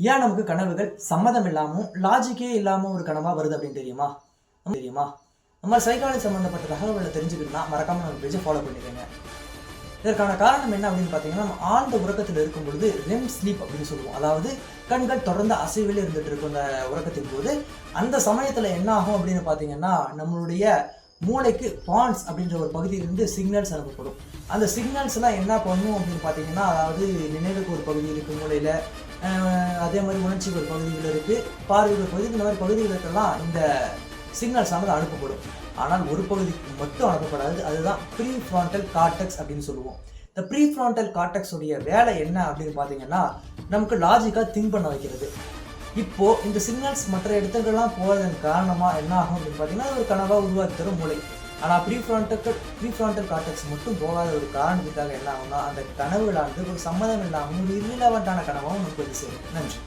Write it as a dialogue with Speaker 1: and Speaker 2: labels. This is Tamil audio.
Speaker 1: ஏன் நமக்கு கனவுகள் சம்மதம் இல்லாமல் லாஜிக்கே இல்லாமல் ஒரு கனவாக வருது அப்படின்னு தெரியுமா? நம்ம சைக்காலஜி சம்மந்தப்பட்ட தகவல்களை தெரிஞ்சுக்கணும்னா மறக்காமல் நம்ம பேஜை ஃபாலோ பண்ணிக்கோங்க. இதற்கான காரணம் என்ன அப்படின்னு பார்த்தீங்கன்னா, நம்ம ஆழ்ந்த உறக்கத்தில் இருக்கும் பொழுது ரெம் ஸ்லீப் அப்படின்னு சொல்லுவோம். அதாவது கண்கள் தொடர்ந்து அசைவில் இருந்துட்டு இருக்கும் அந்த உறக்கத்தின் போது. அந்த சமயத்தில் என்ன ஆகும் அப்படின்னு பார்த்தீங்கன்னா, நம்மளுடைய மூளைக்கு பான்ஸ் அப்படின்ற ஒரு பகுதியிலிருந்து சிக்னல்ஸ் அனுப்பப்படும். அந்த சிக்னல்ஸ்லாம் என்ன பண்ணும் அப்படின்னு பார்த்தீங்கன்னா, அதாவது நினைவுக்கு ஒரு பகுதி இருக்குது மூளையில், அதே மாதிரி உணர்ச்சிக்கு ஒரு பகுதிகள் இருக்குது, பார்வைக்கு ஒரு பகுதி, இந்த மாதிரி பகுதிகளுக்கெல்லாம் இந்த சிக்னல்ஸ் ஆனது அனுப்பப்படும். ஆனால் ஒரு பகுதிக்கு மட்டும் அனுப்பப்படாது. அதுதான் ப்ரீ ஃப்ரான்டல் கார்டெக்ஸ் அப்படின்னு சொல்லுவோம். இந்த ப்ரீ ஃப்ரான்டல் கார்டெக்ஸ் உடைய வேலை என்ன அப்படின்னு பார்த்தீங்கன்னா, நமக்கு லாஜிக்காக திங்க் பண்ண வைக்கிறது. இப்போ இந்த சிக்னல்ஸ் மற்ற இடத்துக்கெல்லாம் போவதன் காரணமாக என்ன ஆகும் அப்படின்னு பார்த்தீங்கன்னா, ஒரு கனவாக உருவாக்கி தரும் மூளை. ஆனால் ப்ரீ ஃப்ரான்டல் கார்டெக்ஸ் மட்டும் போகாத ஒரு காரணத்துக்காக என்ன ஆகும்னா, அந்த கனவுகளானது ஒரு சம்மதம் இல்லாமல் ஒரு இர்ரிலவெண்ட்டான கனவாகவும் நமக்கு வந்து சேரும். நன்றி.